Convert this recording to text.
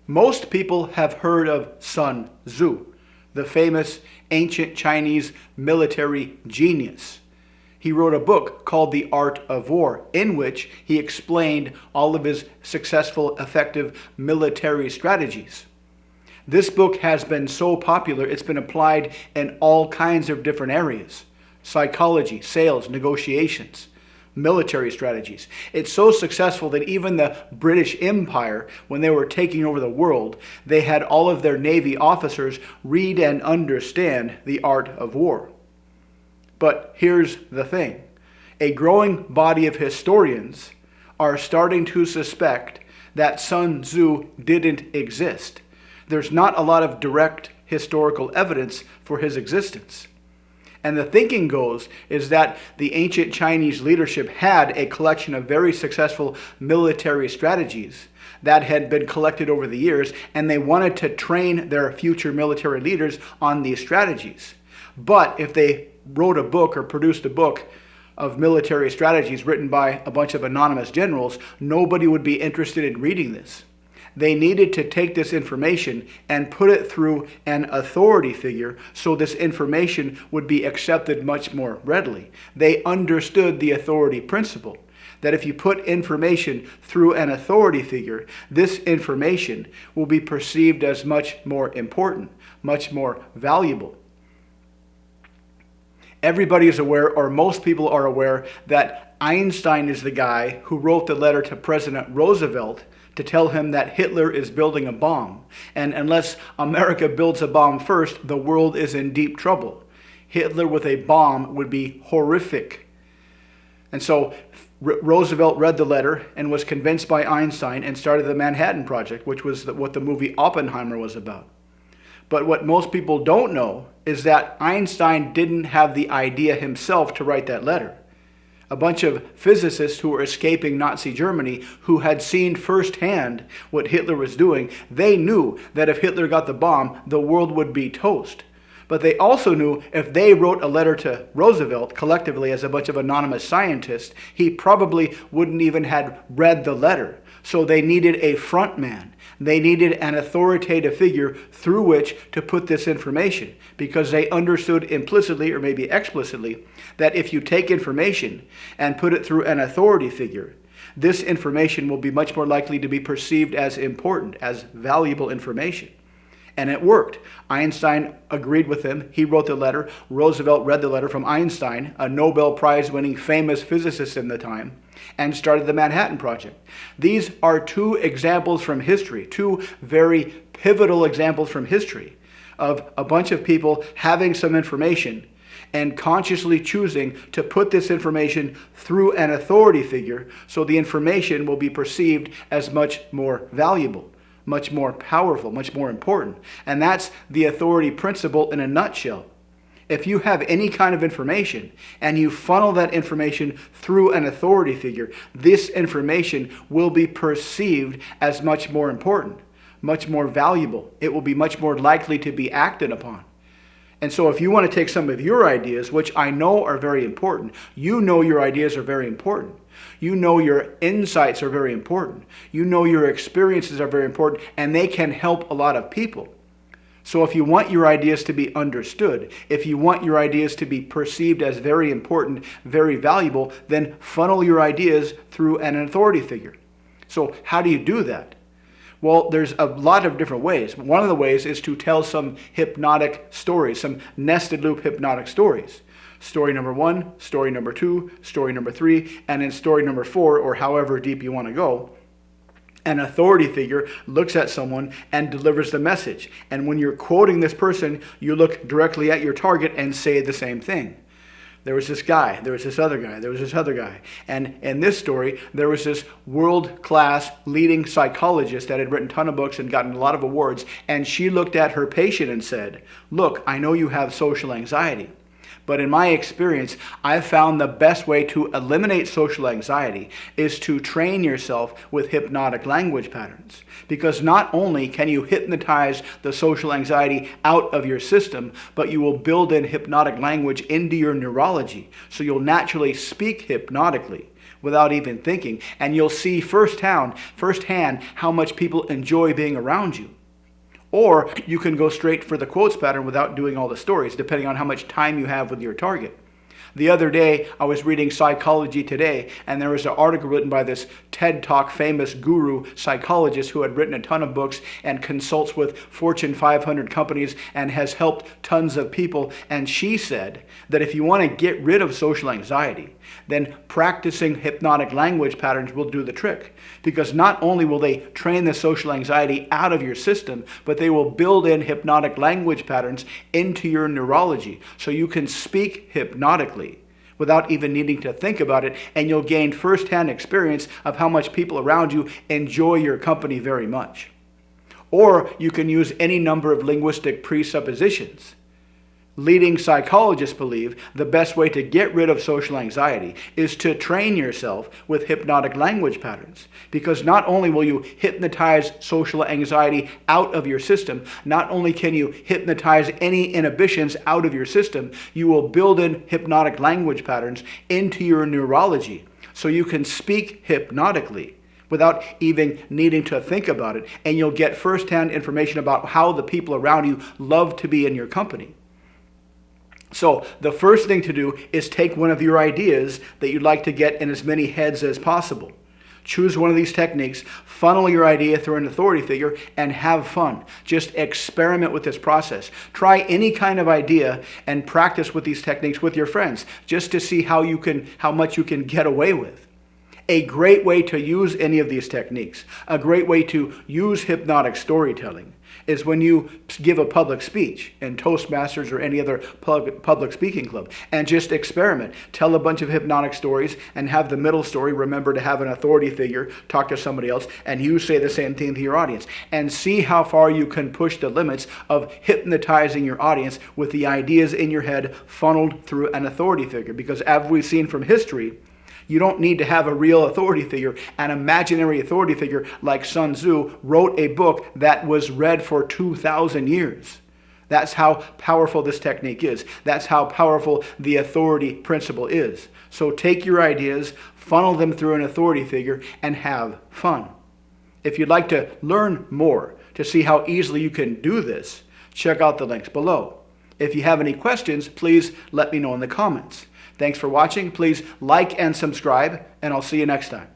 Most people have heard of Sun Tzu, the famous ancient Chinese military genius. He wrote a book called The Art of War, in which he explained all of his successful, effective military strategies. This book has been so popular, it's been applied in all kinds of different areas: psychology, sales, negotiations, military strategies. It's so successful that even the British Empire, when they were taking over the world, they had all of their Navy officers read and understand The Art of War. But here's the thing. A growing body of historians are starting to suspect that Sun Tzu didn't exist. There's not a lot of direct historical evidence for his existence. And the thinking goes is that the ancient Chinese leadership had a collection of very successful military strategies that had been collected over the years, and they wanted to train their future military leaders on these strategies. But if they wrote a book or produced a book of military strategies written by a bunch of anonymous generals, nobody would be interested in reading this. They needed to take this information and put it through an authority figure so this information would be accepted much more readily. They understood the authority principle, that if you put information through an authority figure, this information will be perceived as much more important, much more valuable. Everybody is aware, or most people are aware, that Einstein is the guy who wrote the letter to President Roosevelt to tell him that Hitler is building a bomb. And unless America builds a bomb first, the world is in deep trouble. Hitler with a bomb would be horrific. And so Roosevelt read the letter and was convinced by Einstein and started the Manhattan Project, which was what the movie Oppenheimer was about. But what most people don't know is that Einstein didn't have the idea himself to write that letter. A bunch of physicists who were escaping Nazi Germany, who had seen firsthand what Hitler was doing, they knew that if Hitler got the bomb, the world would be toast. But they also knew if they wrote a letter to Roosevelt collectively as a bunch of anonymous scientists, he probably wouldn't even have read the letter. So they needed a front man. They needed an authoritative figure through which to put this information, because they understood implicitly or maybe explicitly that if you take information and put it through an authority figure, this information will be much more likely to be perceived as important, as valuable information. And it worked. Einstein agreed with him. He wrote the letter. Roosevelt read the letter from Einstein, a Nobel Prize-winning famous physicist in the time, and started the Manhattan Project. These are two examples from history, two very pivotal examples from history of a bunch of people having some information and consciously choosing to put this information through an authority figure so the information will be perceived as much more valuable, much more powerful, much more important. And that's the authority principle in a nutshell. If you have any kind of information and you funnel that information through an authority figure, this information will be perceived as much more important, much more valuable. It will be much more likely to be acted upon. And so if you want to take some of your ideas, which I know are very important, you know your ideas are very important. You know your insights are very important. You know your experiences are very important, and they can help a lot of people. So if you want your ideas to be understood, if you want your ideas to be perceived as very important, very valuable, then funnel your ideas through an authority figure. So how do you do that? Well, there's a lot of different ways. One of the ways is to tell some hypnotic stories, some nested loop hypnotic stories. Story number 1, story number 2, story number 3, and in story number 4, or however deep you want to go, an authority figure looks at someone and delivers the message. And when you're quoting this person, you look directly at your target and say the same thing. There was this guy, there was this other guy, there was this other guy. And in this story, there was this world-class leading psychologist that had written a ton of books and gotten a lot of awards. And she looked at her patient and said, "Look, I know you have social anxiety. But in my experience, I've found the best way to eliminate social anxiety is to train yourself with hypnotic language patterns. Because not only can you hypnotize the social anxiety out of your system, but you will build in hypnotic language into your neurology. So you'll naturally speak hypnotically, without even thinking, and you'll see firsthand how much people enjoy being around you. Or you can go straight for the quotes pattern without doing all the stories, depending on how much time you have with your target. The other day, I was reading Psychology Today, and there was an article written by this TED Talk famous guru psychologist who had written a ton of books and consults with Fortune 500 companies and has helped tons of people. And she said that if you want to get rid of social anxiety, then practicing hypnotic language patterns will do the trick. Because not only will they train the social anxiety out of your system, but they will build in hypnotic language patterns into your neurology so you can speak hypnotically without even needing to think about it, and you'll gain firsthand experience of how much people around you enjoy your company very much. Or you can use any number of linguistic presuppositions. Leading psychologists believe the best way to get rid of social anxiety is to train yourself with hypnotic language patterns. Because not only will you hypnotize social anxiety out of your system, not only can you hypnotize any inhibitions out of your system, you will build in hypnotic language patterns into your neurology so you can speak hypnotically without even needing to think about it, and you'll get firsthand information about how the people around you love to be in your company. So the first thing to do is take one of your ideas that you'd like to get in as many heads as possible. Choose one of these techniques, funnel your idea through an authority figure, and have fun. Just experiment with this process. Try any kind of idea and practice with these techniques with your friends, just to see how much you can get away with. A great way to use any of these techniques, a great way to use hypnotic storytelling, is when you give a public speech in Toastmasters or any other public speaking club, and just experiment. Tell a bunch of hypnotic stories and have the middle story, remember to have an authority figure, talk to somebody else, and you say the same thing to your audience. And see how far you can push the limits of hypnotizing your audience with the ideas in your head funneled through an authority figure. Because as we've seen from history, you don't need to have a real authority figure. An imaginary authority figure like Sun Tzu wrote a book that was read for 2,000 years. That's how powerful this technique is. That's how powerful the authority principle is. So take your ideas, funnel them through an authority figure, and have fun. If you'd like to learn more to see how easily you can do this, check out the links below. If you have any questions, please let me know in the comments. Thanks for watching. Please like and subscribe, and I'll see you next time.